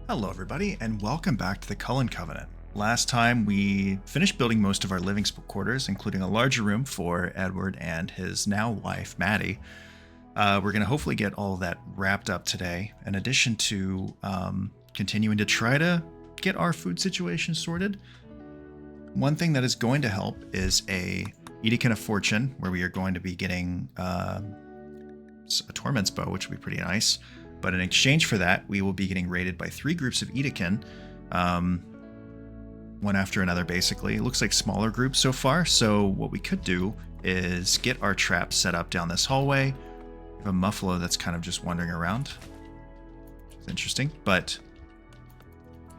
Hello everybody, and welcome back to the Cullen Covenant. Last time we finished building most of our living quarters, including a larger room for Edward and his now wife, Maddie. We're going to hopefully get all of that wrapped up today, in addition to continuing to try to get our food situation sorted. One thing that is going to help is a Edekin of Fortune, where we are going to be getting a Torment's Bow, which would be pretty nice. But in exchange for that, we will be getting raided by 3 groups of Edekin, one after another, basically. It looks like smaller groups so far, so what we could do is get our traps set up down this hallway. We have a Muffalo that's kind of just wandering around. It's interesting, but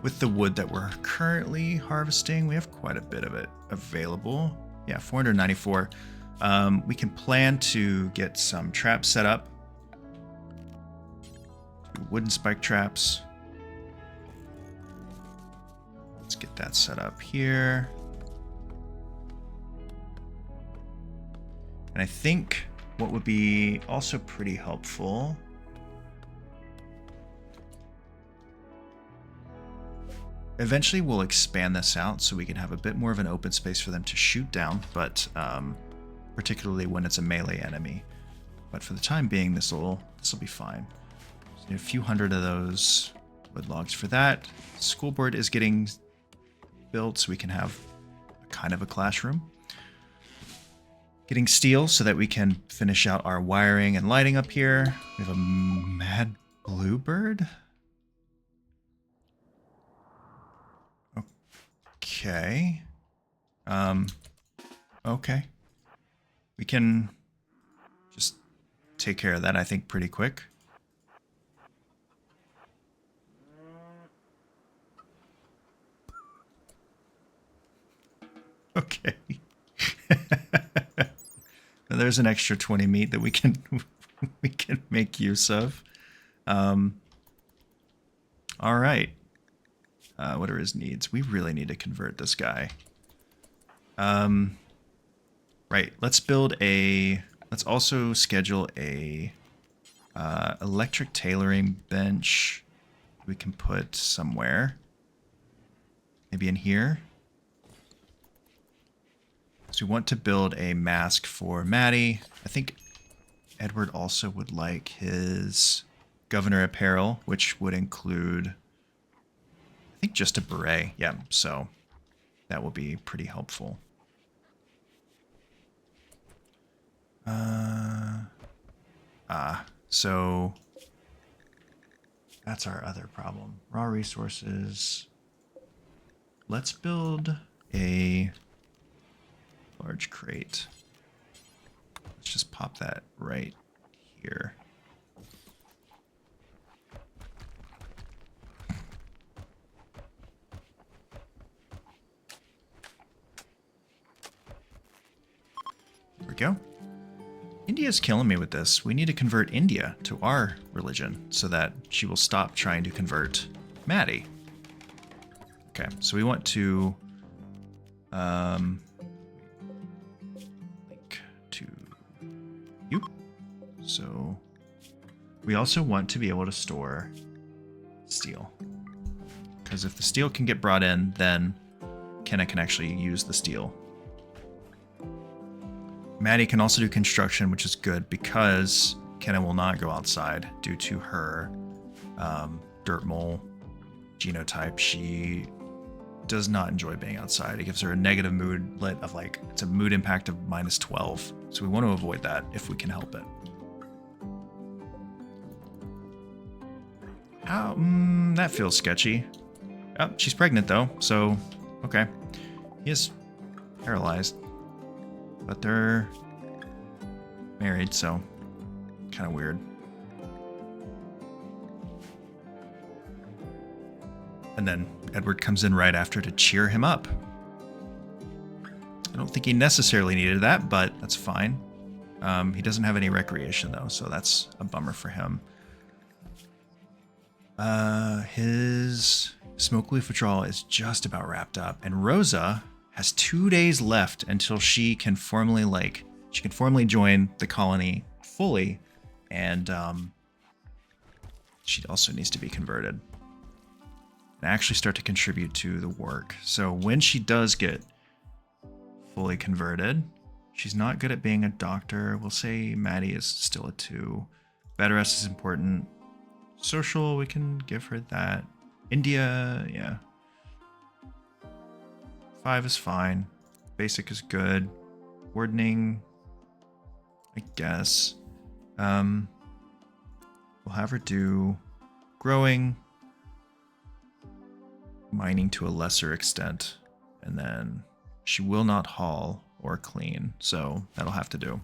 with the wood that we're currently harvesting, we have quite a bit of it available. Yeah, 494. We can plan to get some traps set up. Wooden spike traps. Let's get that set up here. And I think what would be also pretty helpful eventually we'll expand this out so we can have a bit more of an open space for them to shoot down, but particularly when it's a melee enemy. But for the time being, this will be fine. A few hundred of those wood logs for that. School board is getting built so we can have kind of a classroom. Getting steel so that we can finish out our wiring and lighting up here. We have a mad bluebird. Okay. Okay. We can just take care of that, I think, pretty quick. Okay. There's an extra 20 meat that we can make use of. All right. What are his needs? We really need to convert this guy. Right. Let's also schedule a electric tailoring bench we can put somewhere. Maybe in here. So we want to build a mask for Maddie. I think Edward also would like his governor apparel, which would include, I think, just a beret. Yeah, so that will be pretty helpful. So that's our other problem. Raw resources. Let's build a large crate. Let's just pop that right here. There we go. India's killing me with this. We need to convert India to our religion so that she will stop trying to convert Maddie. Okay, so we want to to you. So we also want to be able to store steel, because if the steel can get brought in, then Kenna can actually use the steel. Maddie can also do construction, which is good because Kenna will not go outside due to her dirt mole genotype. She does not enjoy being outside. It gives her a negative mood lit of it's a mood impact of -12. So we want to avoid that if we can help it. That feels sketchy. Oh, she's pregnant though, so okay. He is paralyzed, but they're married, so kind of weird. And then Edward comes in right after to cheer him up. I don't think he necessarily needed that, but that's fine. He doesn't have any recreation, though, so that's a bummer for him. His smoke leaf withdrawal is just about wrapped up, and Rosa has 2 days left until she can formally join the colony fully, and she also needs to be converted. and actually start to contribute to the work. So when she does get fully converted, she's not good at being a doctor. We'll say Maddie is still a 2. Badass is important. Social, we can give her that. India, yeah. 5 is fine. Basic is good. Wardening, I guess. We'll have her do growing, mining to a lesser extent, and then she will not haul or clean, so that'll have to do.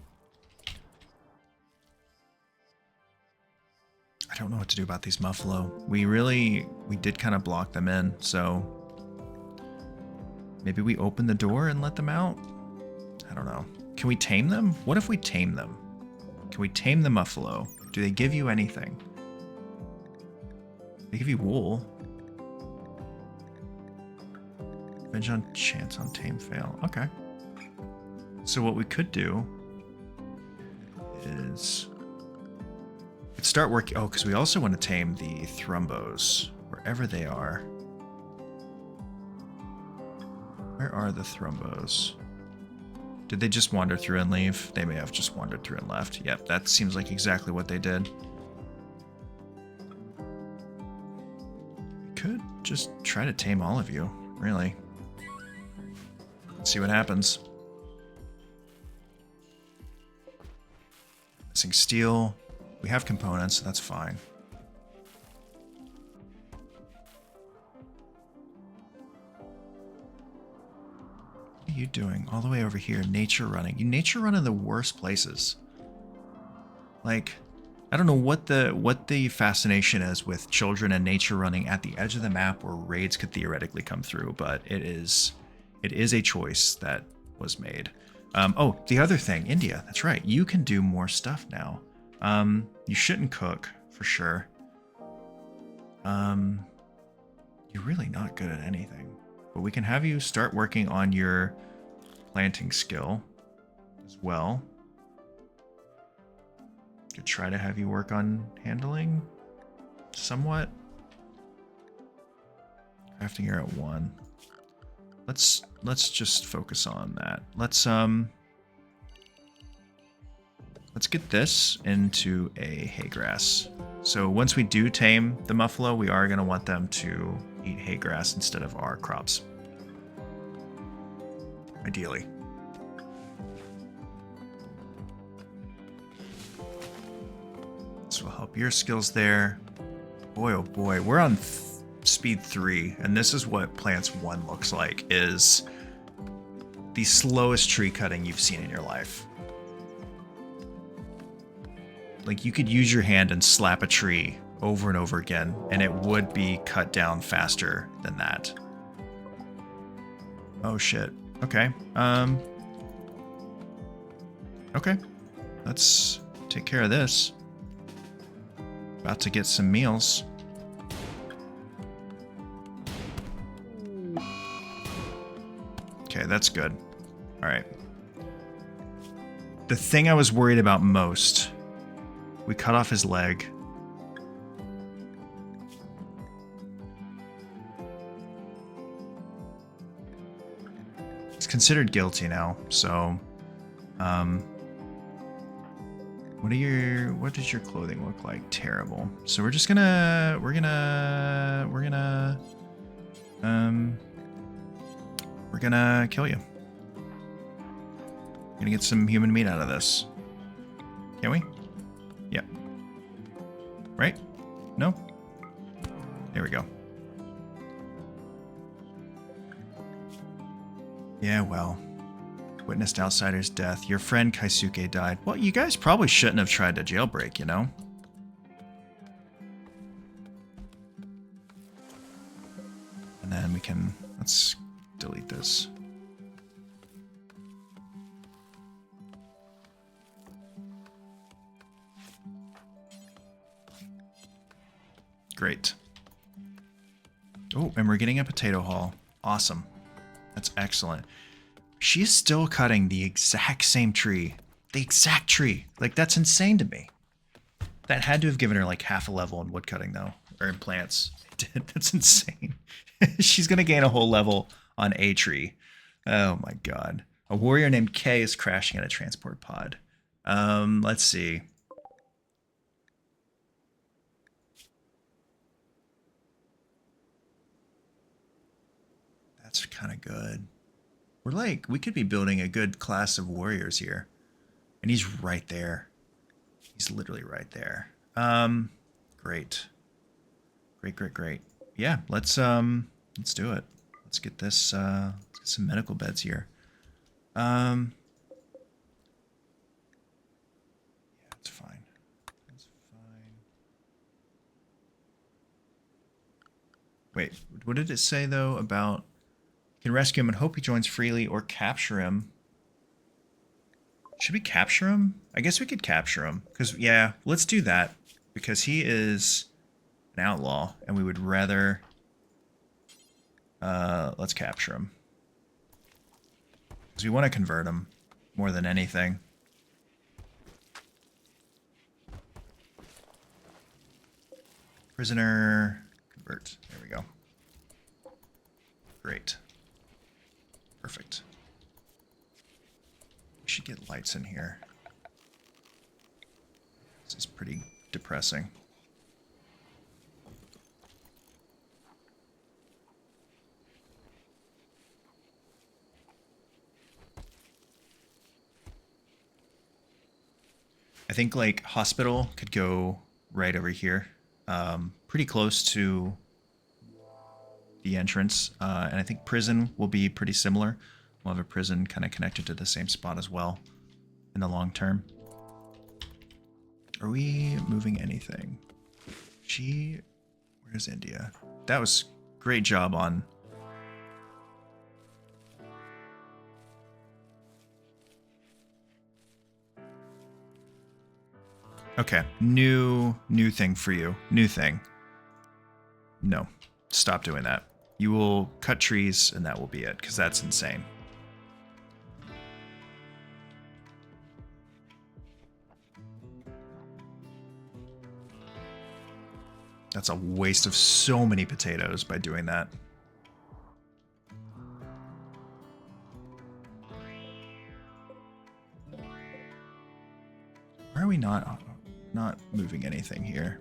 I don't know what to do about these Muffalo. We did kind of block them in, so maybe we open the door and let them out? I don't know. Can we tame them? What if we tame them? Can we tame the Muffalo? Do they give you anything? They give you wool. Revenge on chance on tame fail. Okay. So what we could do is start working. Oh, because we also want to tame the Thrumbos wherever they are. Where are the Thrumbos? Did they just wander through and leave? They may have just wandered through and left. Yep, that seems like exactly what they did. Could just try to tame all of you, really. Let's see what happens. Missing steel. We have components, so that's fine. What are you doing? All the way over here, nature running. You nature run in the worst places. Like, I don't know what the fascination is with children and nature running at the edge of the map where raids could theoretically come through, but it is a choice that was made. Oh, the other thing, India. That's right. You can do more stuff now. You shouldn't cook for sure. You're really not good at anything, but we can have you start working on your planting skill as well. Could try to have you work on handling somewhat. Crafting you're at 1. Let's just focus on that. Let's get this into a hay grass. So once we do tame the Muffalo, we are going to want them to eat hay grass instead of our crops. Ideally. This will help your skills there. Boy, oh boy, we're on speed 3, and this is what plants 1 looks like, is the slowest tree cutting you've seen in your life. Like, you could use your hand and slap a tree over and over again, and it would be cut down faster than that. Oh shit. Okay. Okay. Let's take care of this. About to get some meals. Okay, that's good. All right. The thing I was worried about most, we cut off his leg. He's considered guilty now, so what does your clothing look like? Terrible. So we're just gonna kill you. We're gonna get some human meat out of this. Can we? Yep. Right? No? There we go. Yeah, well. Witnessed outsider's death. Your friend Kaisuke died. Well, you guys probably shouldn't have tried to jailbreak, you know? And then we can... let's delete this. Great. Oh, and we're getting a potato haul. Awesome. That's excellent. She's still cutting the exact same tree. The exact tree. Like, that's insane to me. That had to have given her like half a level in woodcutting, though. Or in plants. It did. That's insane. She's going to gain a whole level on a tree. Oh my god. A warrior named K is crashing at a transport pod. Let's see. That's kind of good. We could be building a good class of warriors here. And he's right there. He's literally right there. Great. Great. Yeah, let's do it. Let's get this, let's get some medical beds here. Yeah, it's fine. It's fine. Wait, what did it say though about you can rescue him and hope he joins freely or capture him? Should we capture him? I guess we could capture him. Because, yeah, let's do that. Because he is an outlaw, and we would rather... let's capture him. Because we want to convert him more than anything. Prisoner... Convert. There we go. Great. Perfect. We should get lights in here. This is pretty depressing. I think like hospital could go right over here. Pretty close to the entrance. And I think prison will be pretty similar. We'll have a prison kind of connected to the same spot as well in the long term. Are we moving anything? Where's India? That was great job on... Okay, new thing for you. New thing. No, stop doing that. You will cut trees and that will be it, because that's insane. That's a waste of so many potatoes by doing that. Why are we not moving anything here?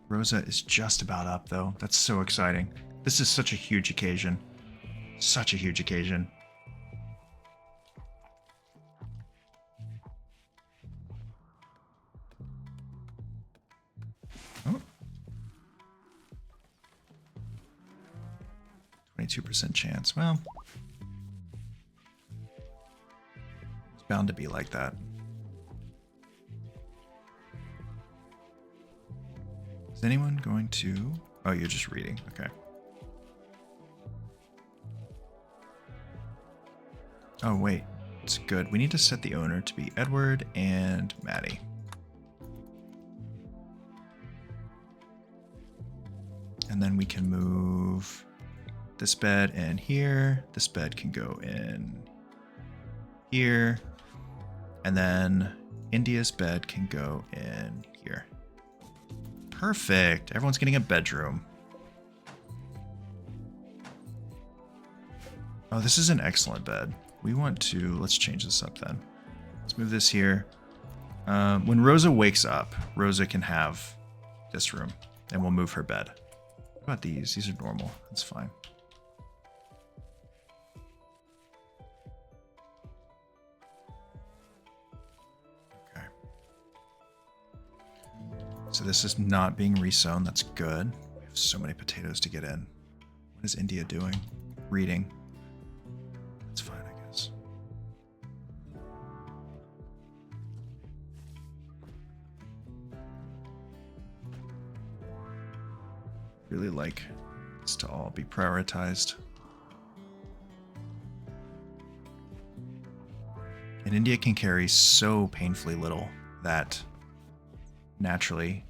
Rosa is just about up, though. That's so exciting. This is such a huge occasion. Such a huge occasion. Oh. 22% chance. Well, it's bound to be like that. Is anyone going to... Oh, you're just reading. Okay. Oh, wait. It's good. We need to set the owner to be Edward and Maddie. And then we can move this bed in here. This bed can go in here. And then India's bed can go in here. Perfect. Everyone's getting a bedroom. Oh, this is an excellent bed. We want to... Let's change this up then. Let's move this here. When Rosa wakes up, Rosa can have this room. And we'll move her bed. What about these? These are normal. That's fine. So this is not being resown. That's good. We have so many potatoes to get in. What is India doing? Reading. That's fine, I guess. Really like this to all be prioritized. And India can carry so painfully little that naturally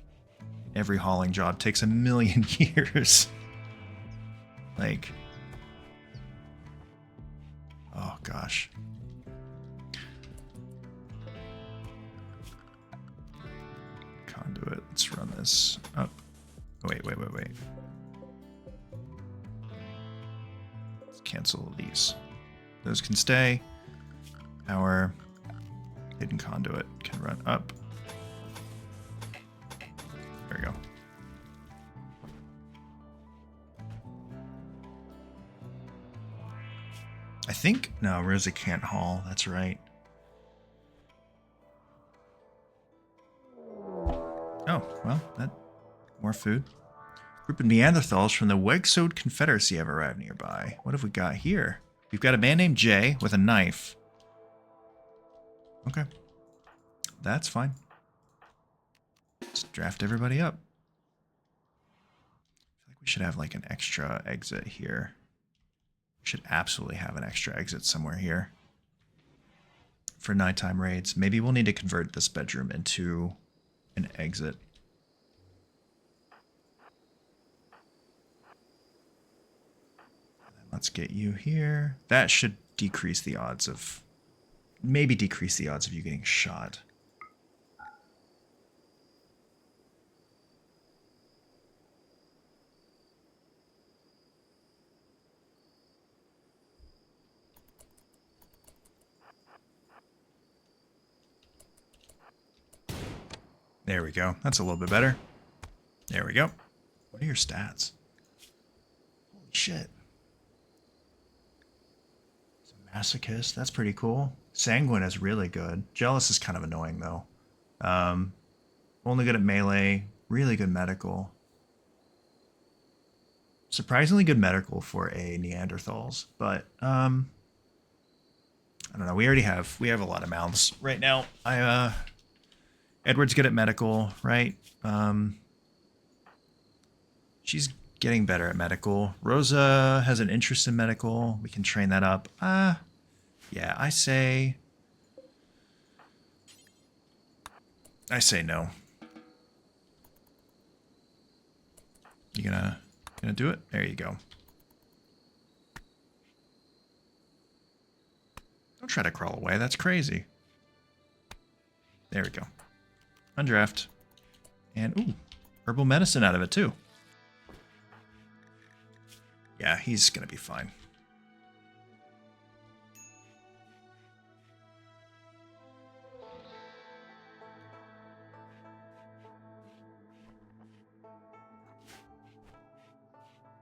every hauling job takes a million years. Like, oh gosh. Conduit. Let's run this up. Oh, wait. Let's cancel these. Those can stay. Our hidden conduit can run up. There we go. I think, no, Rosa can't haul. That's right. Oh, well, that more food. Group of Neanderthals from the Wegsode Confederacy have arrived nearby. What have we got here? We've got a man named Jay with a knife. Okay. That's fine. Let's draft everybody up. I feel like we should have like an extra exit here. We should absolutely have an extra exit somewhere here for nighttime raids. Maybe we'll need to convert this bedroom into an exit. Let's get you here. That should decrease the odds of... maybe decrease the odds of you getting shot. There we go. That's a little bit better. There we go. What are your stats? Holy shit. Masochist, that's pretty cool. Sanguine is really good. Jealous is kind of annoying though. Only good at melee, really good medical. Surprisingly good medical for a Neanderthals, but I don't know. We have a lot of mouths right now. Edward's good at medical, right? She's getting better at medical. Rosa has an interest in medical. We can train that up. Yeah, I say no. You gonna do it? There you go. Don't try to crawl away. That's crazy. There we go. Undraft. And, ooh, herbal medicine out of it, too. Yeah, he's going to be fine.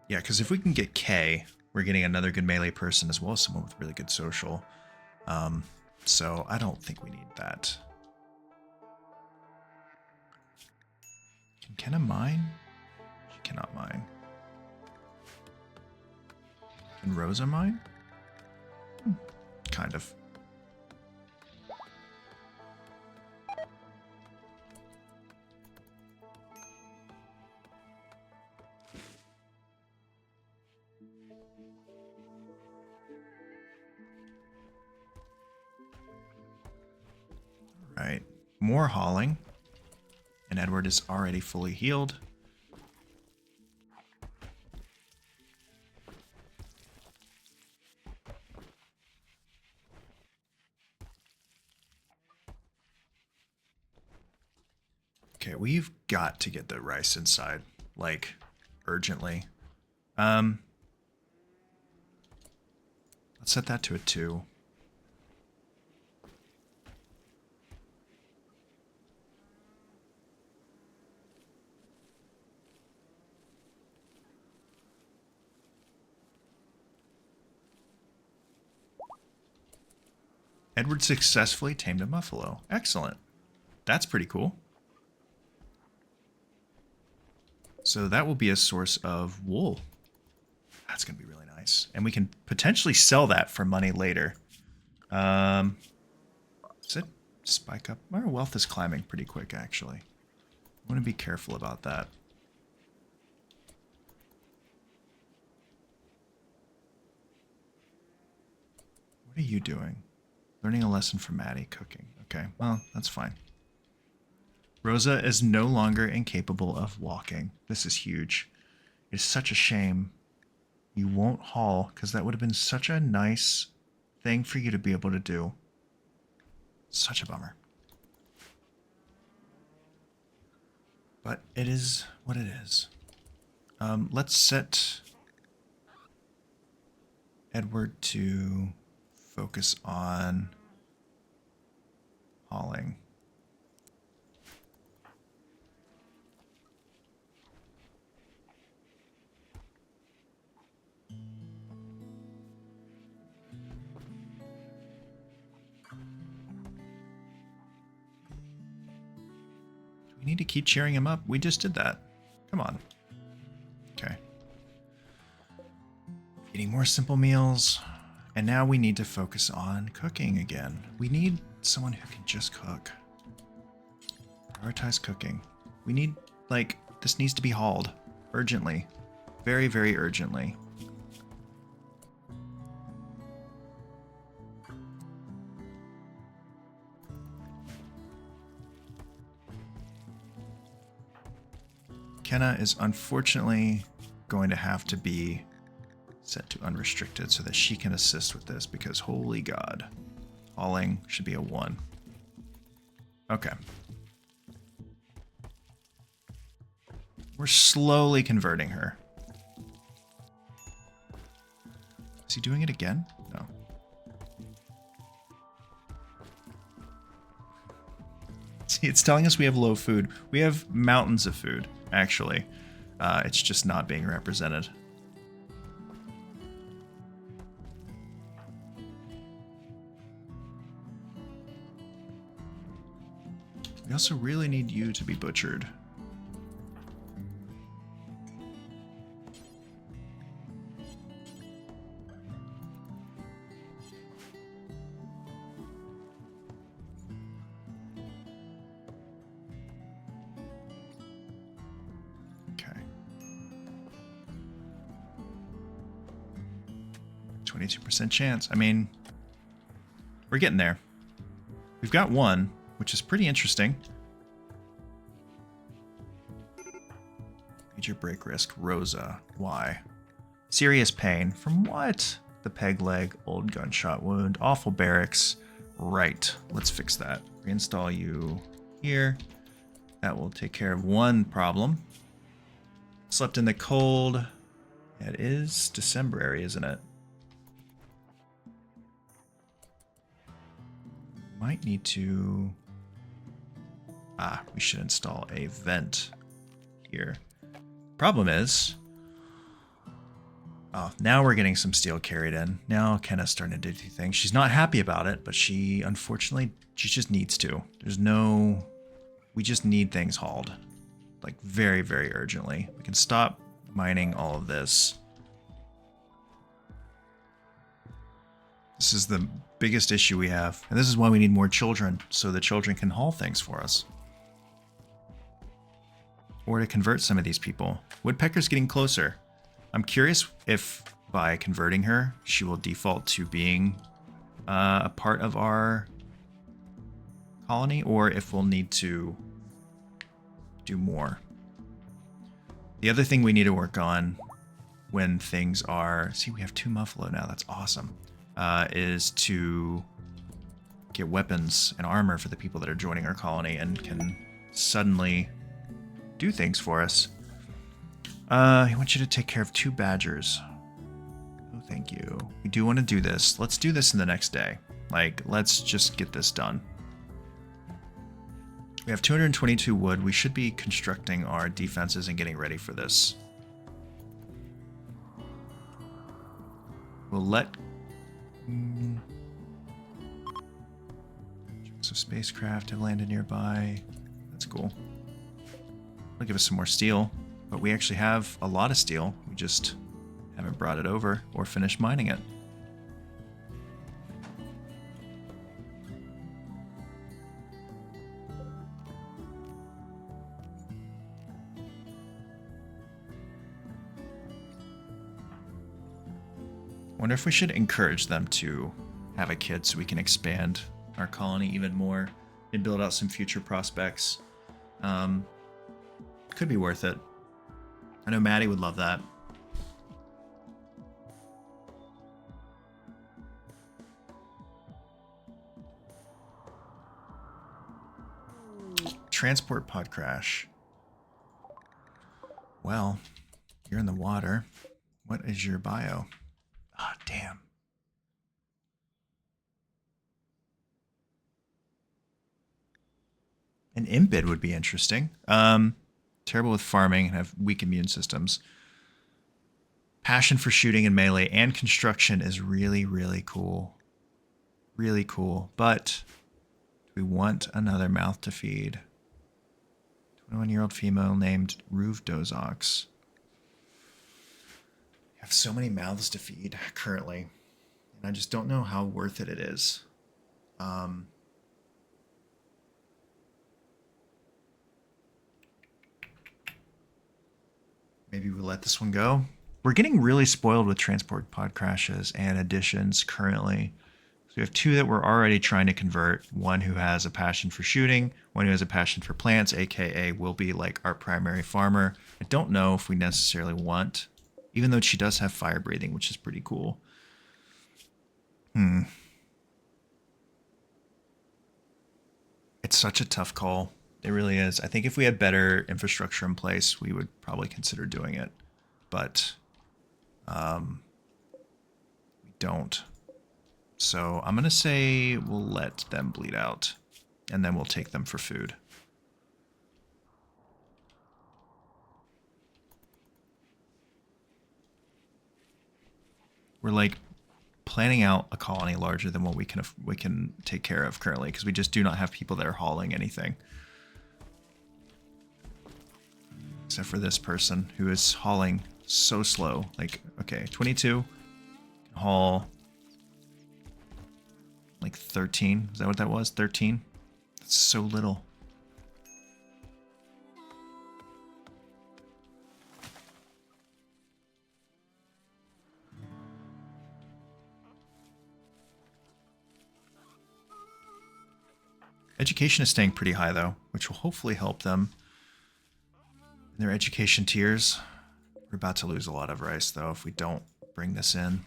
Yeah, because if we can get K, we're getting another good melee person as well as someone with really good social. So I don't think we need that. Can Kenna mine? She cannot mine. Can Rosa mine? Kind of. Alright, more hauling. And Edward is already fully healed. Okay, we've got to get the rice inside, like, urgently. Let's set that to a 2. Edward successfully tamed a buffalo. Excellent. That's pretty cool. So that will be a source of wool. That's going to be really nice. And we can potentially sell that for money later. Does it spike up? Our wealth is climbing pretty quick, actually. I want to be careful about that. What are you doing? Learning a lesson from Maddie, cooking. Okay, well, that's fine. Rosa is no longer incapable of walking. This is huge. It's such a shame you won't haul, because that would have been such a nice thing for you to be able to do. Such a bummer. But it is what it is. Let's set Edward to focus on hauling. We need to keep cheering him up. We just did that. Come on. Okay. Eating more simple meals. And now we need to focus on cooking again. We need someone who can just cook. Prioritize cooking. We need, like, this needs to be hauled. Urgently. Very, very urgently. Kenna is unfortunately going to have to be set to unrestricted so that she can assist with this because holy god. Hauling should be a 1. Okay. We're slowly converting her. Is he doing it again? No. See, it's telling us we have low food. We have mountains of food, actually. It's just not being represented. We also really need you to be butchered. Okay. 22% chance. I mean, we're getting there. We've got 1. Which is pretty interesting. Major break risk, Rosa. Why? Serious pain. From what? The peg leg, old gunshot wound, awful barracks. Right. Let's fix that. Reinstall you here. That will take care of 1 problem. Slept in the cold. It is December, isn't it? Might need to... we should install a vent here. Problem is... Oh, now we're getting some steel carried in. Now Kenna's starting to do things. She's not happy about it, but she, unfortunately, she just needs to. There's no... We just need things hauled. Like, very, very urgently. We can stop mining all of this. This is the biggest issue we have. And this is why we need more children, so the children can haul things for us. Or to convert some of these people. Woodpecker's getting closer. I'm curious if by converting her, she will default to being a part of our colony, or if we'll need to do more. The other thing we need to work on when things are... See, we have 2 Muffalo now. That's awesome. Is to get weapons and armor for the people that are joining our colony and can suddenly do things for us. I want you to take care of 2 badgers. Oh, thank you. We do want to do this. Let's do this in the next day. Like, let's just get this done. We have 222 wood. We should be constructing our defenses and getting ready for this. We'll let... So spacecraft have landed nearby. That's cool. It'll give us some more steel, but we actually have a lot of steel. We just haven't brought it over or finished mining it. Wonder if we should encourage them to have a kid so we can expand our colony even more and build out some future prospects. Could be worth it. I know Maddie would love that. Transport pod crash. Well, you're in the water. What is your bio? Ah, damn. An Impid would be interesting. Terrible with farming and have weak immune systems. Passion for shooting and melee and construction is really, really cool. Really cool. But we want another mouth to feed. 21-year-old female named Ruve Dozox. I have so many mouths to feed currently. And I just don't know how worth it is. Maybe we'll let this one go. We're getting really spoiled with transport pod crashes and additions currently. So we have 2 that we're already trying to convert. One who has a passion for shooting, one who has a passion for plants, aka will be like our primary farmer. I don't know if we necessarily want, even though she does have fire breathing, which is pretty cool. It's such a tough call. It really is. I think if we had better infrastructure in place, we would probably consider doing it. But we don't. So I'm going to say we'll let them bleed out, and then we'll take them for food. We're like planning out a colony larger than what we can take care of currently, because we just do not have people that are hauling anything. Except for this person who is hauling so slow. Like, okay, 22 can haul like 13. Is that what that was? 13? That's so little. Education is staying pretty high though, which will hopefully help them in their education tiers. We're about to lose a lot of rice though if we don't bring this in.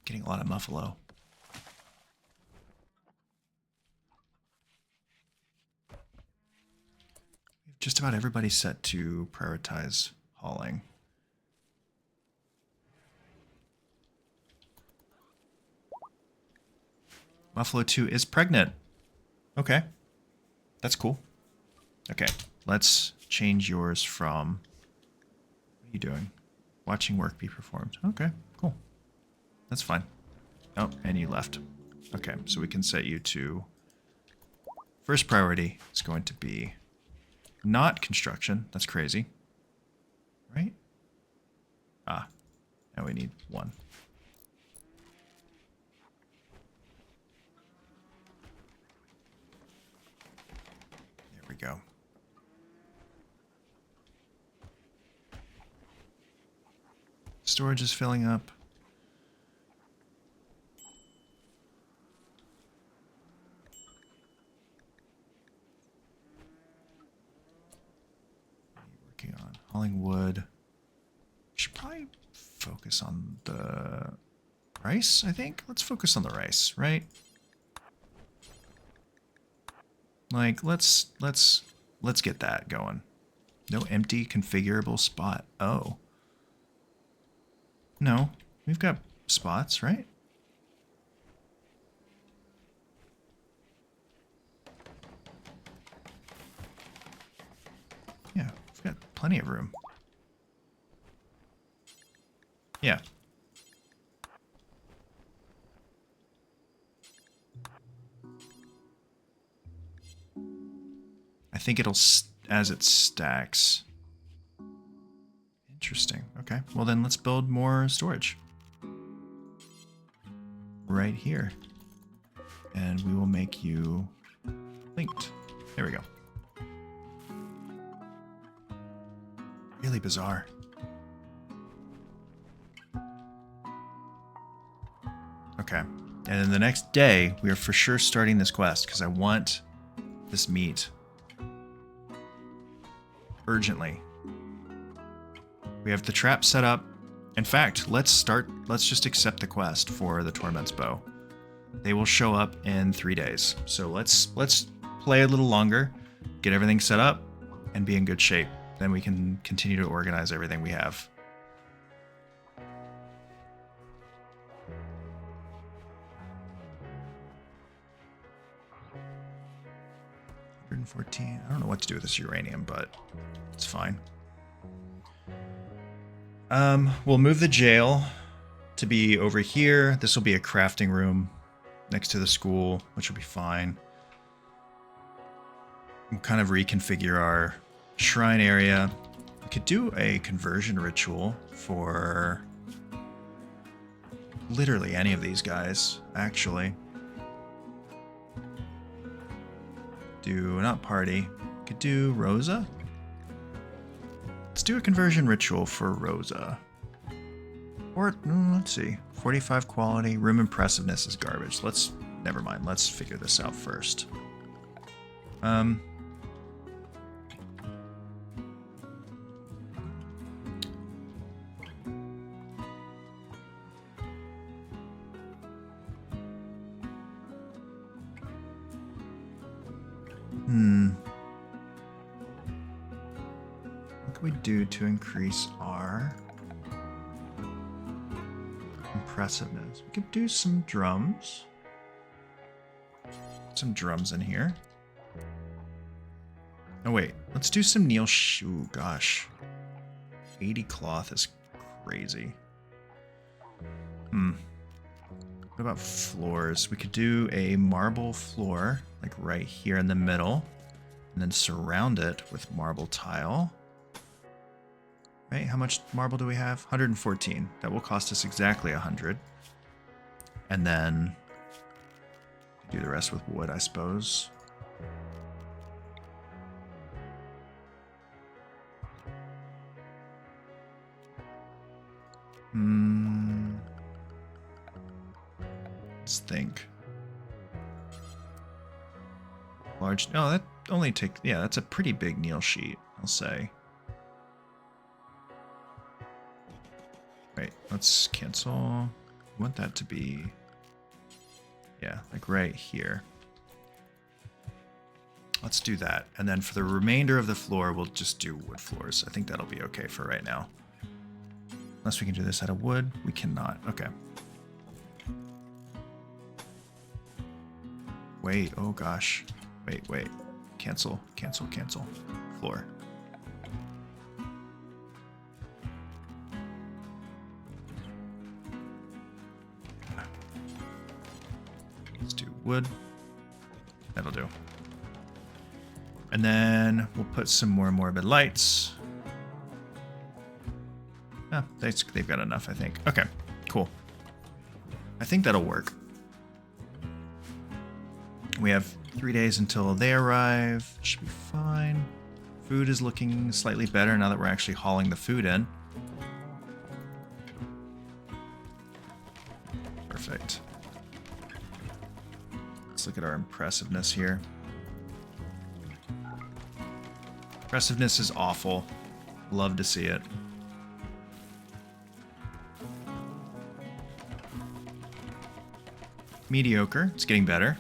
Getting a lot of muffalo. Just about everybody set to prioritize hauling. Muffalo 2 is pregnant. Okay. That's cool. Okay. Let's change yours from... What are you doing? Watching work be performed. Okay, cool. That's fine. Oh, and you left. Okay, so we can set you to... First priority is going to be not construction. That's crazy. Right? Ah, now we need 1. There we go. Storage is filling up. Working on hauling wood. Should probably focus on the rice, I think. Let's focus on the rice, right? Like, let's get that going. No empty configurable spot. Oh. No, we've got spots, right? Yeah, we've got plenty of room. Yeah. I think it'll, as it stacks. Interesting. Okay. Well, then let's build more storage. Right here. And we will make you linked. There we go. Really bizarre. Okay. And then the next day, we are for sure starting this quest because I want this meat urgently. We have the trap set up. In fact, let's just accept the quest for the Torment's Bow. They will show up in 3 days. So let's play a little longer, get everything set up, and be in good shape. then we can continue to organize everything we have. 114. I don't know what to do with this uranium, but it's fine. We'll move the jail to be over here. This will be a crafting room next to the school, which will be fine. We'll kind of reconfigure our shrine area. We could do a conversion ritual for literally any of these guys, actually. Do not party. Could do Rosa. Let's do a conversion ritual for Rosa. Or, let's see. 45 quality. Room impressiveness is garbage. Never mind. Let's figure this out first. What can we do to increase our impressiveness? We could do some drums. Some drums in here. Oh wait, let's do some Neil. Ooh, gosh, 80 cloth is crazy. What about floors? We could do a marble floor, like right here in the middle, and then surround it with marble tile. Right, how much marble do we have? 114. That will cost us exactly 100. And then do the rest with wood, I suppose. Let's think. Large. Oh, that only takes. Yeah, that's a pretty big Neil sheet, I'll say. Wait, let's cancel. I want that to be. Yeah, like right here. Let's do that. And then for the remainder of the floor, we'll just do wood floors. I think that'll be okay for right now. Unless we can do this out of wood. We cannot. Okay. Wait, oh gosh. Wait. Cancel. Floor. Let's do wood. That'll do. And then we'll put some more morbid lights. Ah, they've got enough, I think. Okay, cool. I think that'll work. We have 3 days until they arrive. Should be fine. Food is looking slightly better now that we're actually hauling the food in. Perfect. Let's look at our impressiveness here. Impressiveness is awful. Love to see it. Mediocre. It's getting better.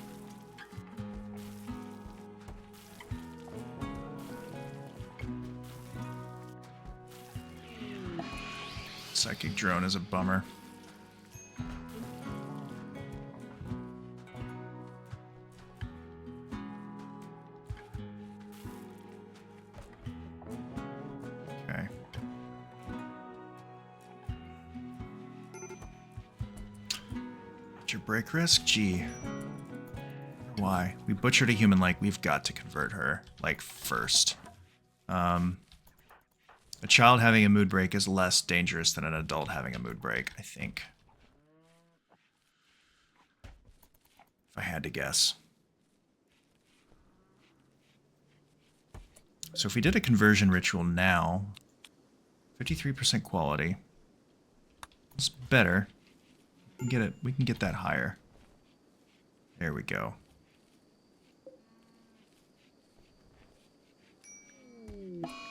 Psychic drone is a bummer. Okay. What's your break risk? Gee. Why? We butchered a human like we've got to convert her, like, first. A child having a mood break is less dangerous than an adult having a mood break, I think. If I had to guess. So if we did a conversion ritual now, 53% quality. It's better. We can get that higher. There we go.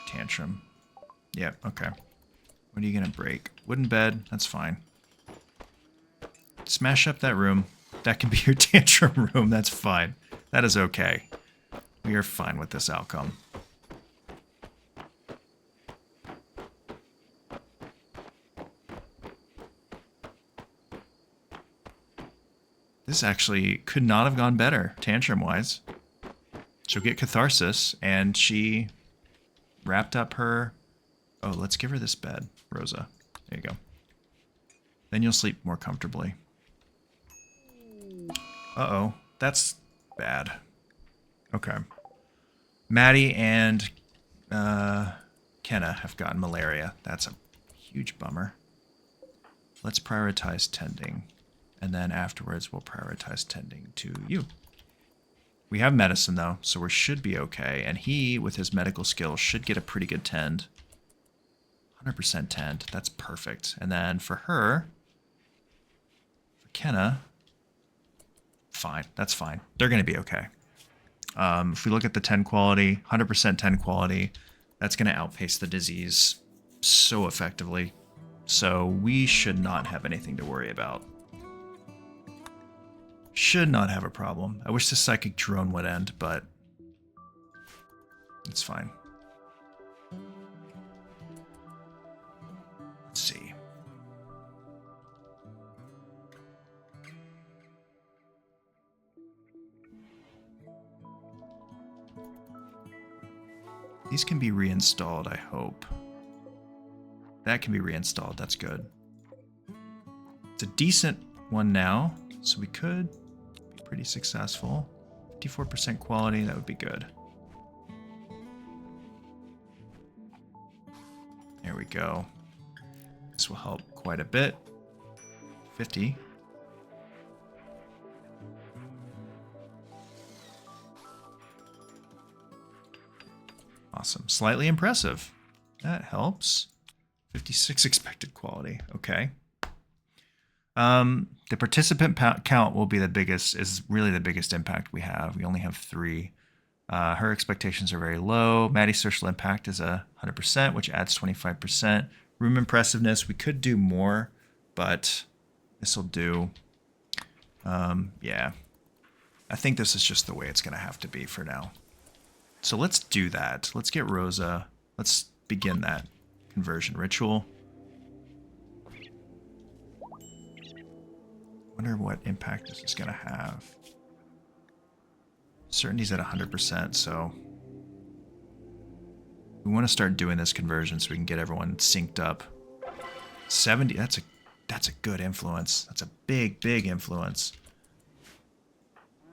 Tantrum. Yep, okay. What are you gonna break? Wooden bed, that's fine. Smash up that room. That can be your tantrum room, that's fine. That is okay. We are fine with this outcome. This actually could not have gone better, tantrum-wise. She'll get catharsis, and she wrapped up her... Oh, let's give her this bed, Rosa. There you go. Then you'll sleep more comfortably. Uh-oh. That's bad. Okay. Maddie and Kenna have gotten malaria. That's a huge bummer. Let's prioritize tending. And then afterwards, we'll prioritize tending to you. We have medicine, though, so we should be okay. And he, with his medical skills, should get a pretty good tend. 100% tend. That's perfect. And then for her, for Kenna, fine. That's fine. They're going to be okay. If we look at the 10 quality, 100% 10 quality, that's going to outpace the disease so effectively. So we should not have anything to worry about. Should not have a problem. I wish the psychic drone would end, but it's fine. Let's see. These can be reinstalled, I hope. That can be reinstalled. That's good. It's a decent one now, so we could be pretty successful. 54% quality, that would be good. There we go. This will help quite a bit. 50. Awesome. Slightly impressive. That helps. 56 expected quality. Okay. The participant count will be the biggest, is really the biggest impact we have. We only have 3. Her expectations are very low. Maddie's social impact is 100%, which adds 25%. Room impressiveness, we could do more, but this will do. Yeah. I think this is just the way it's going to have to be for now. So let's do that. Let's get Rosa. Let's begin that conversion ritual. Wonder what impact this is going to have. Certainty's at 100%, so we want to start doing this conversion so we can get everyone synced up. 70, that's a good influence. That's a big influence.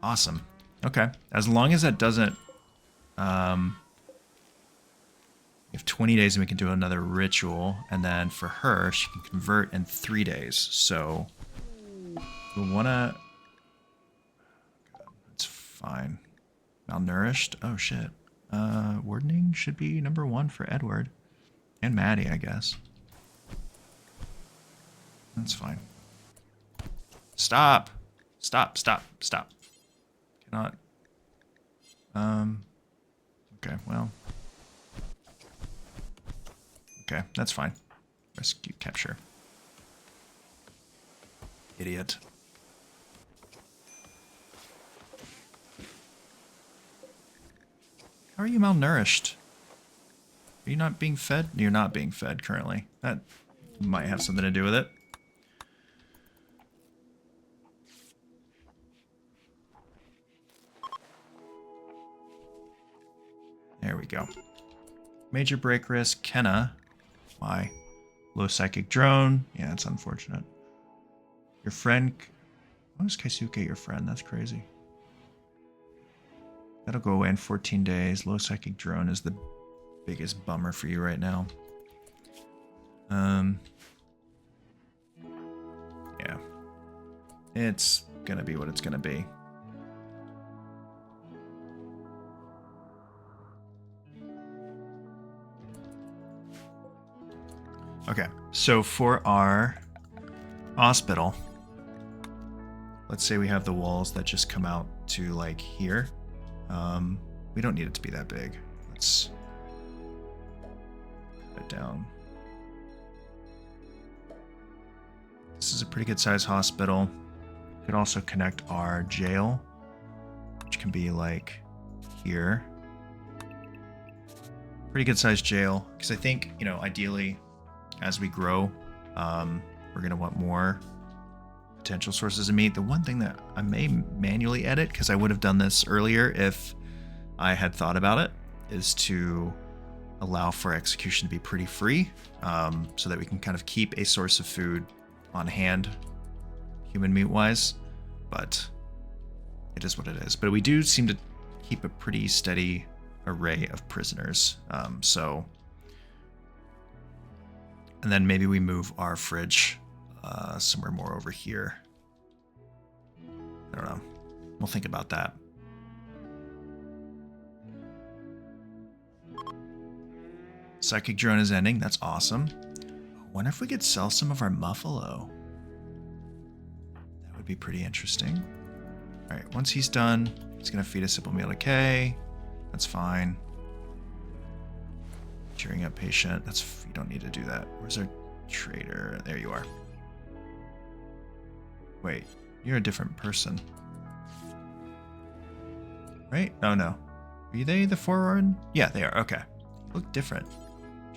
Awesome. Okay. As long as that doesn't we have 20 days and we can do another ritual, and then for her, she can convert in 3 days. So we'll want to... That's fine. Malnourished? Oh, shit. Wardening should be number 1 for Edward. And Maddie, I guess. That's fine. Stop! Stop. Cannot... Okay, well... Okay, that's fine. Rescue capture. Idiot. How are you malnourished? Are you not being fed? You're not being fed currently. That might have something to do with it. There we go. Major break risk, Kenna. Why? Low psychic drone. Yeah, it's unfortunate. Your friend... Why was Kaisuke your friend? That's crazy. That'll go away in 14 days. Low psychic drone is the biggest bummer for you right now. Yeah. It's gonna be what it's gonna be. Okay, so for our hospital, let's say we have the walls that just come out to like here. We don't need it to be that big. Let's put it down. This is a pretty good sized hospital. We could also connect our jail, which can be like here. Pretty good sized jail, because I think, you know, ideally, as we grow, we're going to want more potential sources of meat. The one thing that I may manually edit, because I would have done this earlier if I had thought about it, is to allow for execution to be pretty free, so that we can kind of keep a source of food on hand, human meat wise. But it is what it is. But we do seem to keep a pretty steady array of prisoners. And then maybe we move our fridge somewhere more over here. I don't know. We'll think about that. Psychic drone is ending. That's awesome. I wonder if we could sell some of our muffalo. That would be pretty interesting. All right, once he's done, he's going to feed a simple meal to Kay. That's fine. Cheering up patient. That's, you don't need to do that. Where's our trader? There you are. Wait, you're a different person. Right? Oh no. Are they the forward? Yeah, they are. Okay. You look different.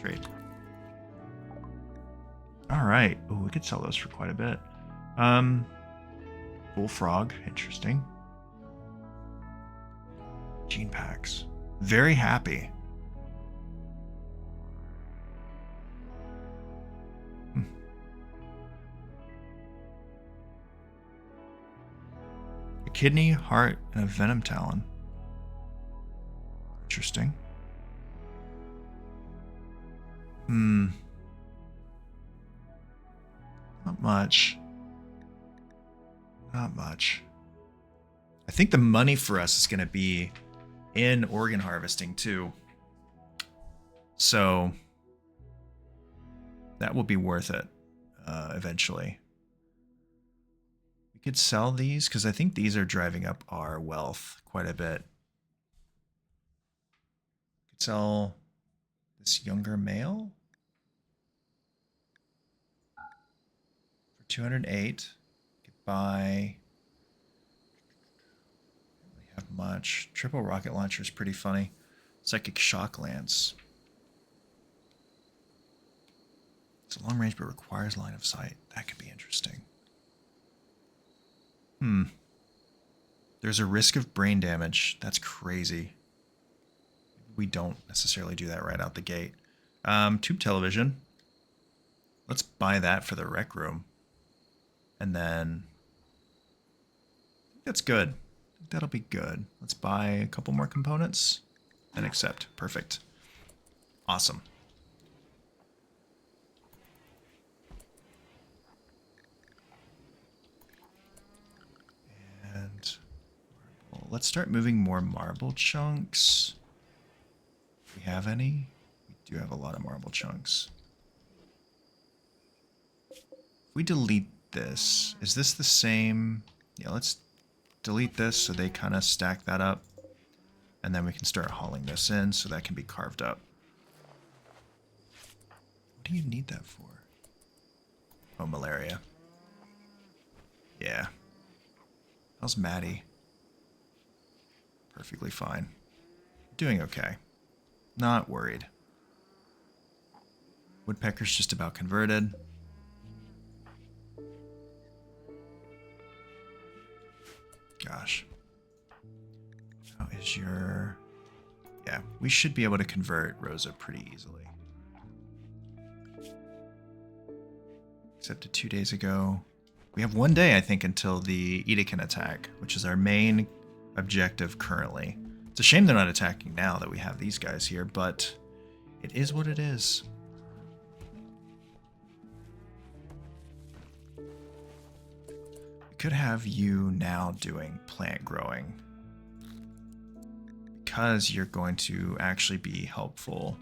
Trade. All right. Oh, we could sell those for quite a bit. Bullfrog. Interesting. Gene packs. Very happy. A kidney, heart, and a venom talon. Interesting. Not much. Not much. I think the money for us is going to be in organ harvesting too. So that will be worth it eventually. We could sell these because I think these are driving up our wealth quite a bit. We could sell this younger male for 208. Could buy. Don't really have much. Triple rocket launcher is pretty funny. Psychic shock lance. It's a long range but requires line of sight. That could be interesting. There's a risk of brain damage. That's crazy. We don't necessarily do that right out the gate. Tube television. Let's buy that for the rec room. And then that's good. I think that'll be good. Let's buy a couple more components and accept. Perfect. Awesome. And marble. Let's start moving more marble chunks. Do we have any? We do have a lot of marble chunks. If we delete this, is this the same? Yeah, let's delete this so they kind of stack that up. And then we can start hauling this in so that can be carved up. What do you need that for? Oh, malaria. Yeah. How's Maddie? Perfectly fine. Doing okay. Not worried. Woodpecker's just about converted. Gosh. How is your... Yeah, we should be able to convert Rosa pretty easily. Except 2 days ago. We have 1 day, I think, until the Edict can attack, which is our main objective currently. It's a shame they're not attacking now that we have these guys here, but it is what it is. We could have you now doing plant growing, because you're going to actually be helpful.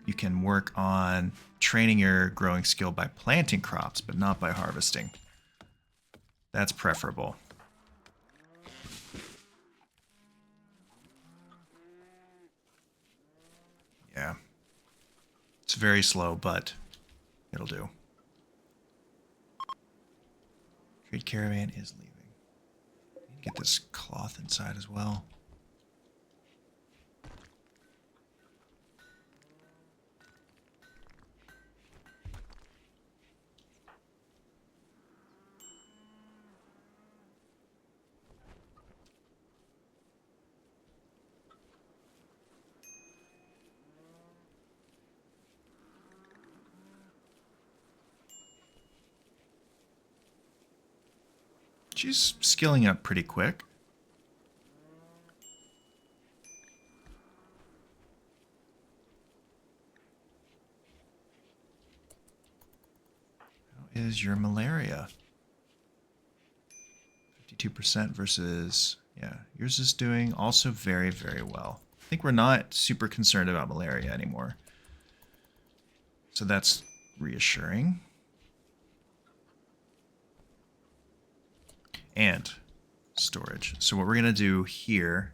You can work on training your growing skill by planting crops, but not by harvesting. That's preferable. Yeah. It's very slow, but it'll do. Trade caravan is leaving. Need to get this cloth inside as well. She's skilling up pretty quick. How is your malaria? 52% versus, yeah, yours is doing also very, very well. I think we're not super concerned about malaria anymore. So that's reassuring. And storage. So what we're going to do here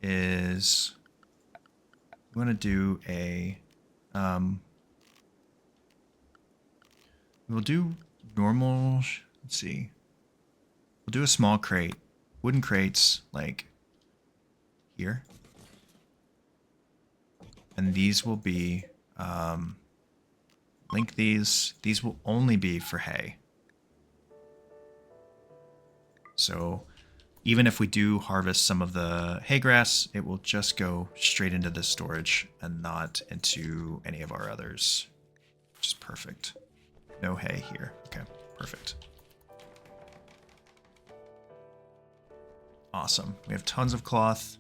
is we want to do a, we'll do normal, let's see. We'll do a small crate, wooden crates like here. And these will be, link these will only be for hay. So even if we do harvest some of the hay grass, it will just go straight into this storage and not into any of our others, which is perfect. No hay here. Okay, perfect. Awesome. We have tons of cloth.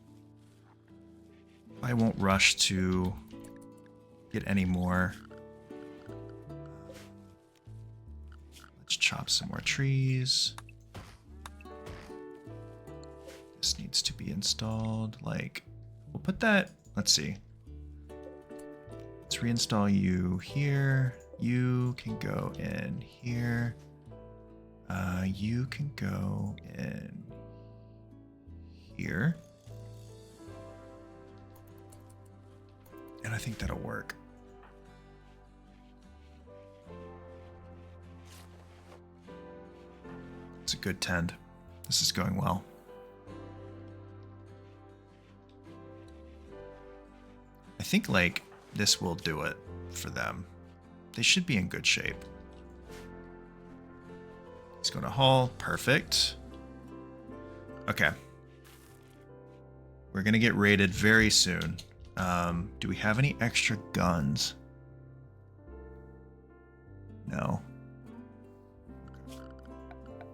I won't rush to get any more. Let's chop some more trees. This needs to be installed. Like, we'll put that, let's see. Let's reinstall you here. You can go in here. You can go in here. And I think that'll work. It's a good tend. This is going well. I think like this will do it for them. They should be in good shape. Let's go to Hall. Perfect. Okay. We're going to get raided very soon. Do we have any extra guns? No.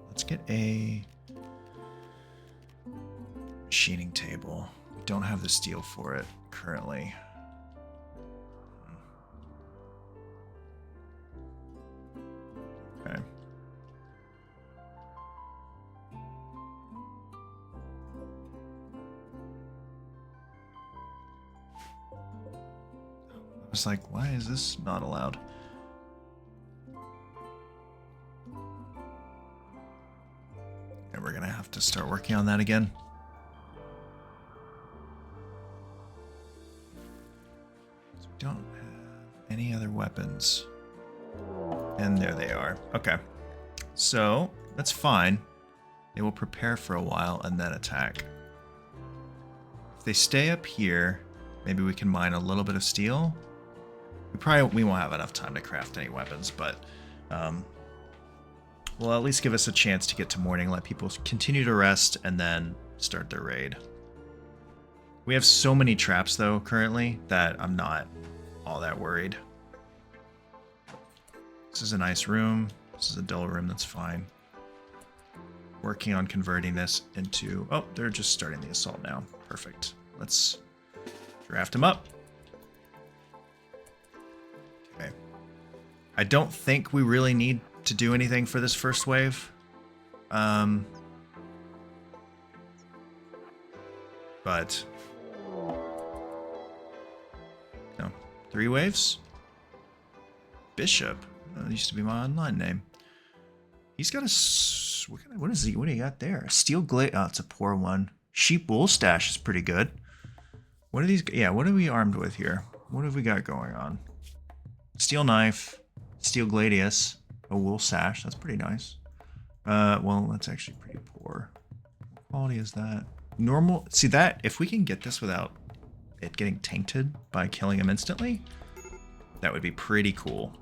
Let's get a machining table. We don't have the steel for it currently. Okay. I was like, why is this not allowed? And we're gonna have to start working on that again. So we don't have any other weapons. And there they are. Okay. So that's fine. They will prepare for a while and then attack. If they stay up here, maybe we can mine a little bit of steel. We won't have enough time to craft any weapons, but will at least give us a chance to get to morning, let people continue to rest, and then start their raid. We have so many traps, though, currently, that I'm not all that worried. This is a nice room. This is a dull room, that's fine. Working on converting this into... Oh, they're just starting the assault now. Perfect. Let's draft them up. Okay. I don't think we really need to do anything for this first wave. But... No. 3 waves? Bishop. That used to be my online name. He's got a... What is he? What do you got there? A steel glade. Oh, it's a poor one. Sheep wool stash is pretty good. What are these? Yeah, what are we armed with here? What have we got going on? Steel knife. Steel gladius. A wool sash. That's pretty nice. Well, that's actually pretty poor. What quality is that? Normal. See that? If we can get this without it getting tainted by killing him instantly, that would be pretty cool.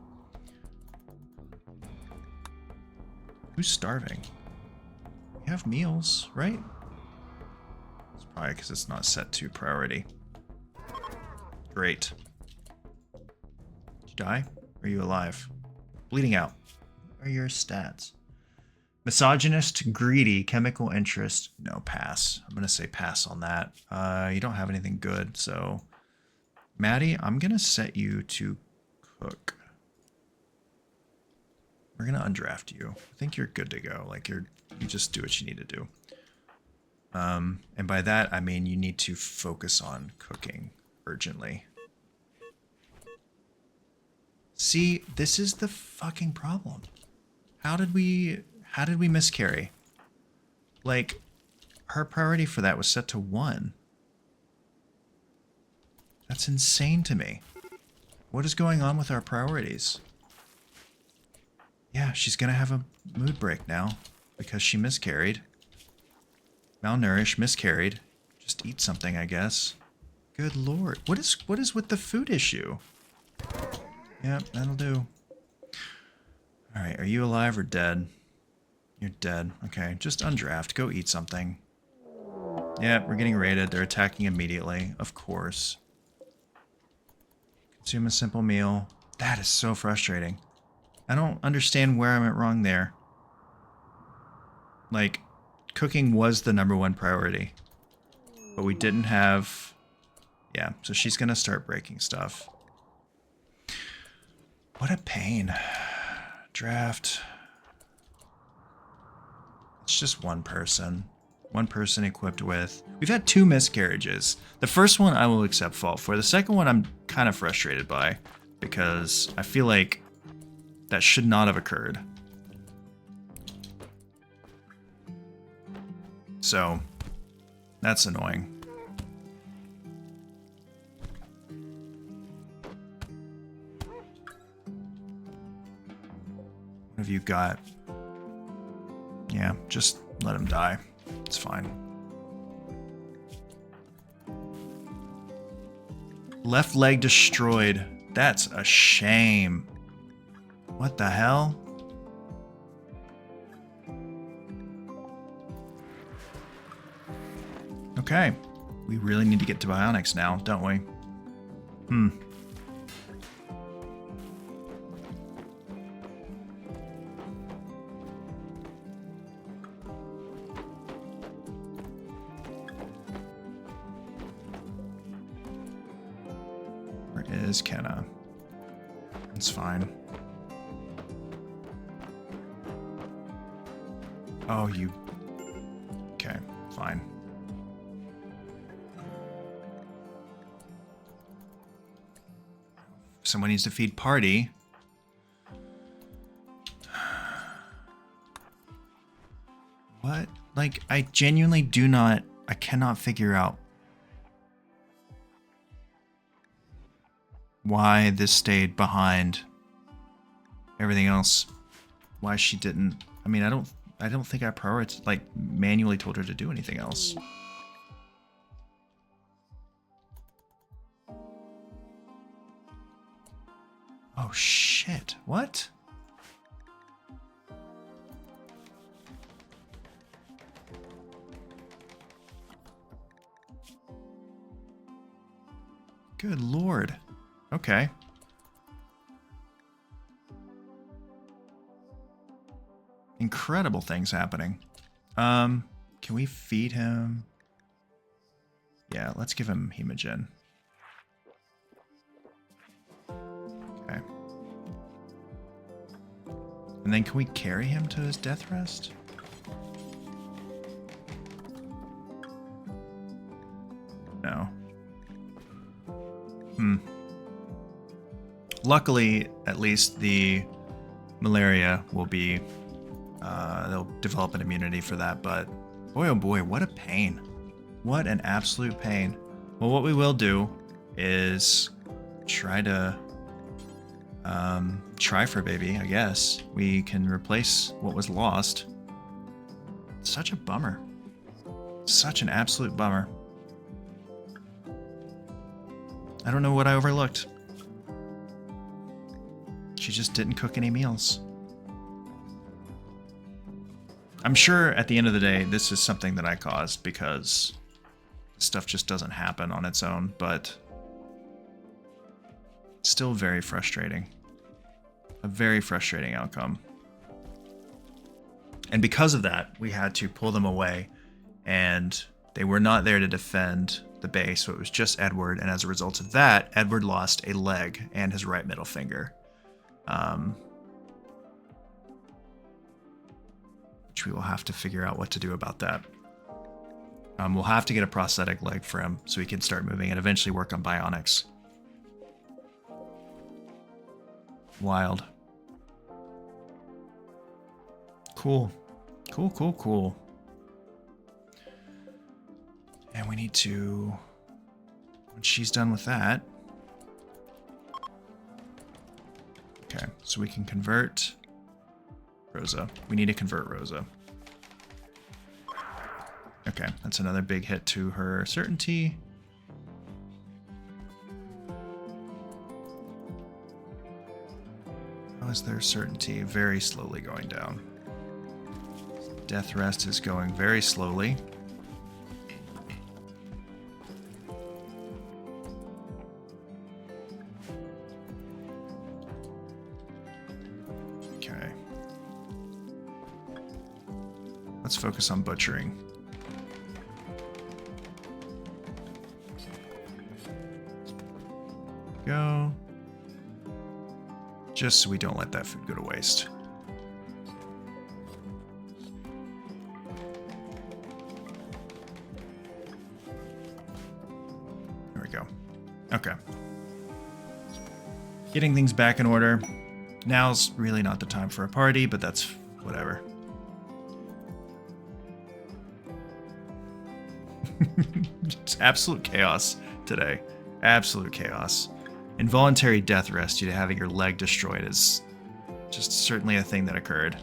Who's starving? We have meals, right? It's probably because it's not set to priority. Great. Did you die? Or are you alive? Bleeding out. What are your stats? Misogynist, greedy, chemical interest. No, pass. I'm going to say pass on that. You don't have anything good, so... Maddie, I'm going to set you to cook. We're going to undraft you. I think you're good to go. Like, you just do what you need to do. And by that, I mean you need to focus on cooking urgently. See, this is the fucking problem. How did we miscarry? Like, her priority for that was set to 1. That's insane to me. What is going on with our priorities? Yeah, she's gonna have a mood break now because she miscarried. Malnourished, miscarried. Just eat something, I guess. Good lord. What is with the food issue? Yep, that'll do. Alright, are you alive or dead? You're dead. Okay, just undraft. Go eat something. Yeah, we're getting raided. They're attacking immediately. Of course. Consume a simple meal. That is so frustrating. I don't understand where I went wrong there. Like, cooking was the #1 priority. But we didn't have... Yeah, so she's gonna start breaking stuff. What a pain. Draft. It's just one person. One person equipped with... We've had 2 miscarriages. The first one I will accept fault for. The second one I'm kind of frustrated by. Because I feel like that should not have occurred. So, that's annoying. What have you got? Yeah, just let him die. It's fine. Left leg destroyed. That's a shame. What the hell? Okay. We really need to get to bionics now, don't we? Where is Kenna? It's fine. Oh, you... Okay, fine. Someone needs to feed Party. What? Like, I genuinely do not... I cannot figure out why this stayed behind everything else. Why she didn't... I mean, I don't think I prioritized, like, manually told her to do anything else. Oh, shit. What? Good lord. Okay. Incredible things happening. Can we feed him? Yeah, let's give him Hemogen. Okay. And then can we carry him to his death rest? No. Luckily, at least the malaria will be... they'll develop an immunity for that, but boy oh boy, what a pain. What an absolute pain. Well, what we will do is try to try for baby, I guess. We can replace what was lost. Such a bummer. Such an absolute bummer. I don't know what I overlooked. She just didn't cook any meals. I'm sure at the end of the day, this is something that I caused because stuff just doesn't happen on its own, but still very frustrating. A very frustrating outcome. And because of that, we had to pull them away, and they were not there to defend the base, so it was just Edward, and as a result of that, Edward lost a leg and his right middle finger. Which we will have to figure out what to do about that. We'll have to get a prosthetic leg for him so he can start moving and eventually work on bionics. Wild. Cool. Cool. And we need to... When she's done with that... Okay, so we can convert Rosa. We need to convert Rosa. Okay, that's another big hit to her certainty. How is their certainty? Very slowly going down. Death rest is going very slowly. Okay. Let's focus on butchering. Go. Just so we don't let that food go to waste. There we go. Okay. Getting things back in order. Now's really not the time for a party, but that's whatever. Just absolute chaos today. Absolute chaos. Involuntary death rest due to having your leg destroyed is just certainly a thing that occurred.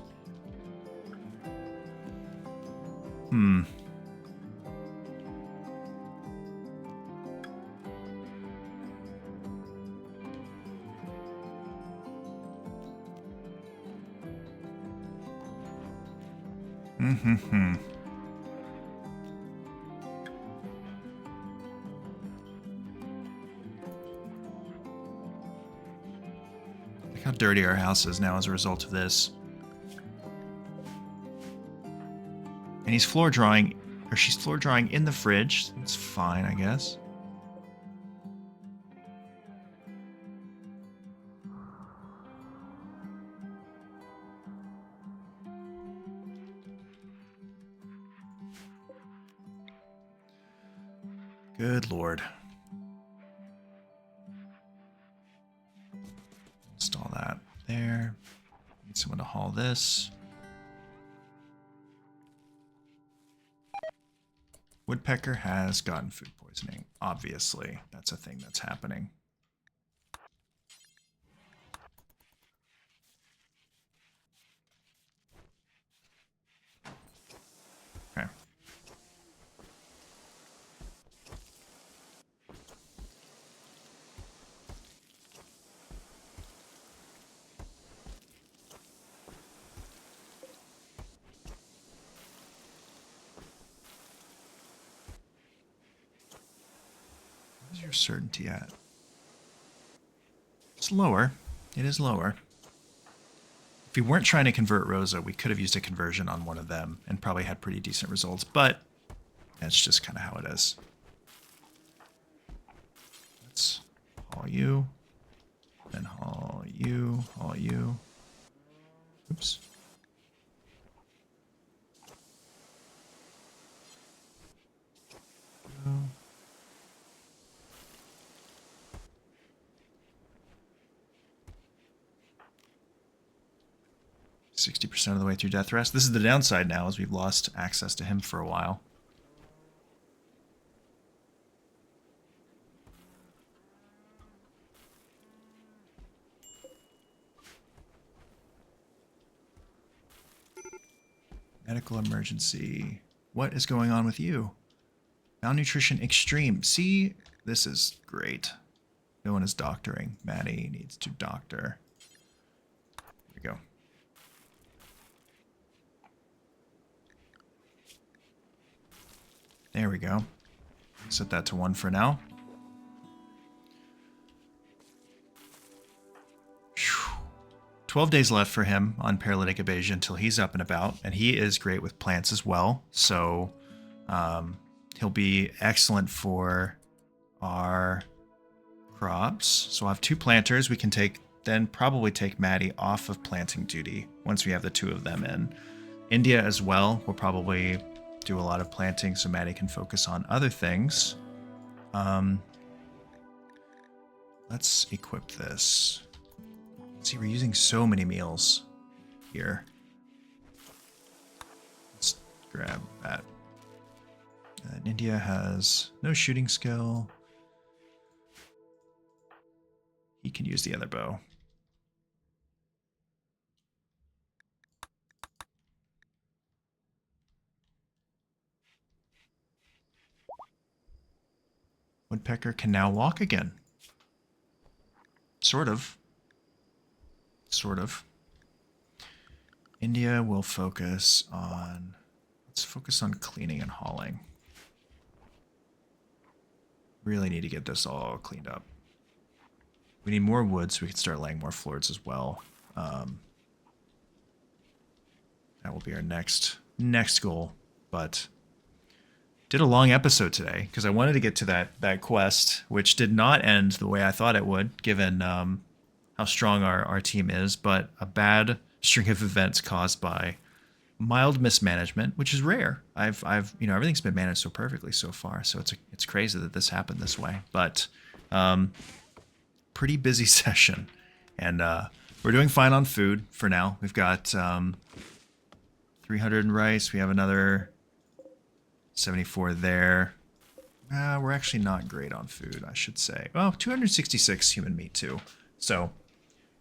Look how dirty our house is now as a result of this. And he's floor drawing, or she's floor drawing in the fridge. It's fine, I guess. Good Lord. Install that there. Need someone to haul this. Woodpecker has gotten food poisoning. Obviously, that's a thing that's happening. Okay. Where's your certainty at? It's lower. It is lower. If we weren't trying to convert Rosa, we could have used a conversion on one of them and probably had pretty decent results, but that's just kind of how it is. Let's haul you, then haul you, haul you. Oops. Go. 60% of the way through death rest. This is the downside now, as we've lost access to him for a while. Medical emergency. What is going on with you? Malnutrition extreme. See, this is great. No one is doctoring. Maddie needs to doctor. There we go. There we go. Set that to 1 for now. Whew. 12 days left for him on paralytic evasion until he's up and about, and he is great with plants as well. So he'll be excellent for our crops. So I'll have 2 planters. We can probably take Maddie off of planting duty once we have the 2 of them in. India as well will probably do a lot of planting so Maddie can focus on other things. Let's equip this. See, we're using so many meals here. Let's grab that. And India has no shooting skill. He can use the other bow. Woodpecker can now walk again. Sort of. Sort of. India will focus on... Let's focus on cleaning and hauling. Really need to get this all cleaned up. We need more wood so we can start laying more floors as well. That will be our next goal. But did a long episode today because I wanted to get to that quest, which did not end the way I thought it would, given how strong our team is. But a bad string of events caused by mild mismanagement, which is rare. I've everything's been managed so perfectly so far, so it's crazy that this happened this way. But pretty busy session, and we're doing fine on food for now. We've got 300 in rice. We have another 74 there. We're actually not great on food, I should say. Well, 266 human meat too. So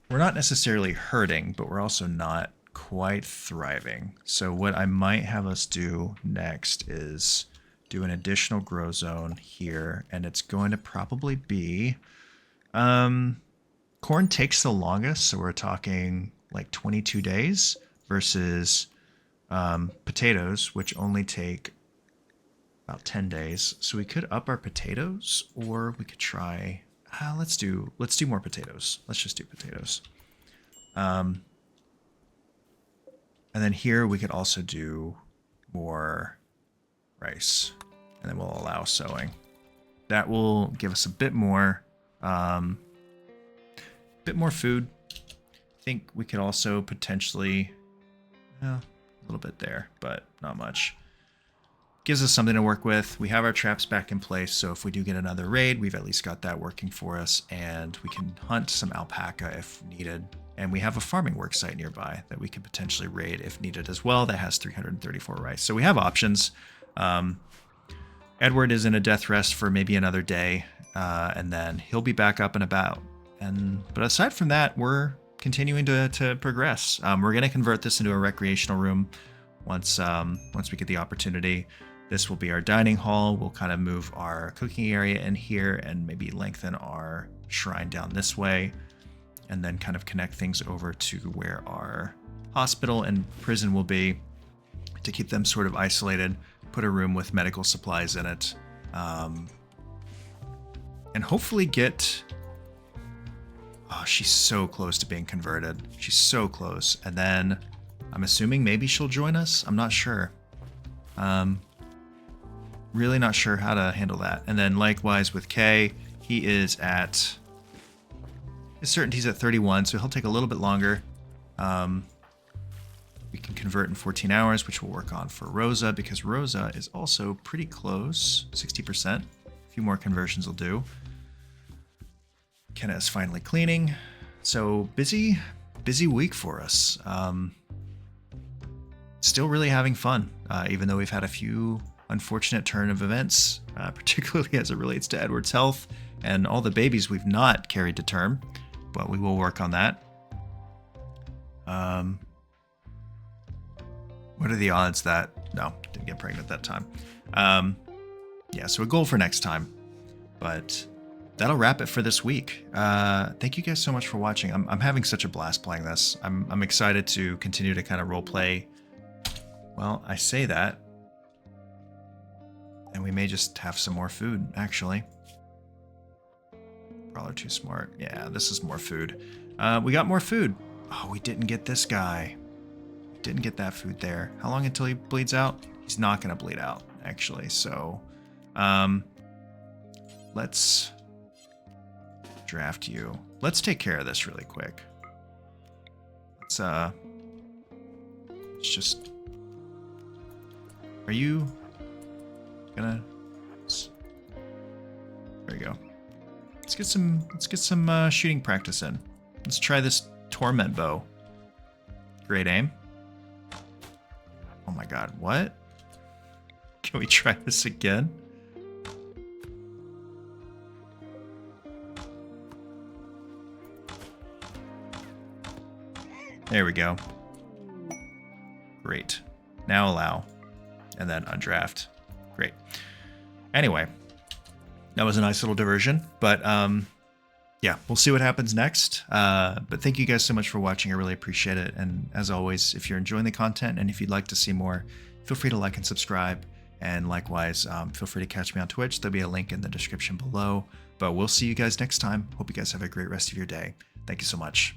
we're not necessarily hurting, but we're also not quite thriving. So what I might have us do next is do an additional grow zone here, and it's going to probably be corn takes the longest, so we're talking like 22 days versus potatoes, which only take about 10 days. So we could up our potatoes, or we could try let's do more potatoes. Let's just do potatoes. And then here we could also do more rice, and then we'll allow sowing. That will give us a bit more food. I think we could also potentially, a little bit there, but not much. Gives us something to work with. We have our traps back in place, so if we do get another raid, we've at least got that working for us, and we can hunt some alpaca if needed. And we have a farming work site nearby that we could potentially raid if needed as well. That has 334 rice. So we have options. Edward is in a death rest for maybe another day, and then he'll be back up and about. But aside from that, we're continuing to progress. We're going to convert this into a recreational room once we get the opportunity. This will be our dining hall. We'll kind of move our cooking area in here and maybe lengthen our shrine down this way, and then kind of connect things over to where our hospital and prison will be to keep them sort of isolated, put a room with medical supplies in it, and hopefully get... Oh, she's so close to being converted. She's so close. And then I'm assuming maybe she'll join us. I'm not sure. Really not sure how to handle that. And then likewise with Kay, he is at... His certainty's at 31, so he'll take a little bit longer. We can convert in 14 hours, which we'll work on for Rosa, because Rosa is also pretty close, 60%. A few more conversions will do. Kenna is finally cleaning. So busy week for us. Still really having fun, even though we've had a few unfortunate turn of events, particularly as it relates to Edward's health and all the babies we've not carried to term. But we will work on that. What are the odds that... No, didn't get pregnant that time. Yeah, so a goal for next time. But that'll wrap it for this week. Thank you guys so much for watching. I'm having such a blast playing this. I'm excited to continue to kind of role play. Well, I say that, and we may just have some more food, actually. Probably too smart. Yeah, this is more food. We got more food. Oh, we didn't get this guy. Didn't get that food there. How long until he bleeds out? He's not going to bleed out, actually. So, let's draft you. Let's take care of this really quick. Let's just... Are you gonna... There you go. Let's get some shooting practice in. Let's try this torment bow. Great aim. Oh my god, what? Can we try this again? There we go. Great. Now allow. And then undraft. Great. Anyway, that was a nice little diversion. But yeah, we'll see what happens next. But thank you guys so much for watching. I really appreciate it. And as always, if you're enjoying the content and if you'd like to see more, feel free to like and subscribe. And likewise, feel free to catch me on Twitch. There'll be a link in the description below. But we'll see you guys next time. Hope you guys have a great rest of your day. Thank you so much.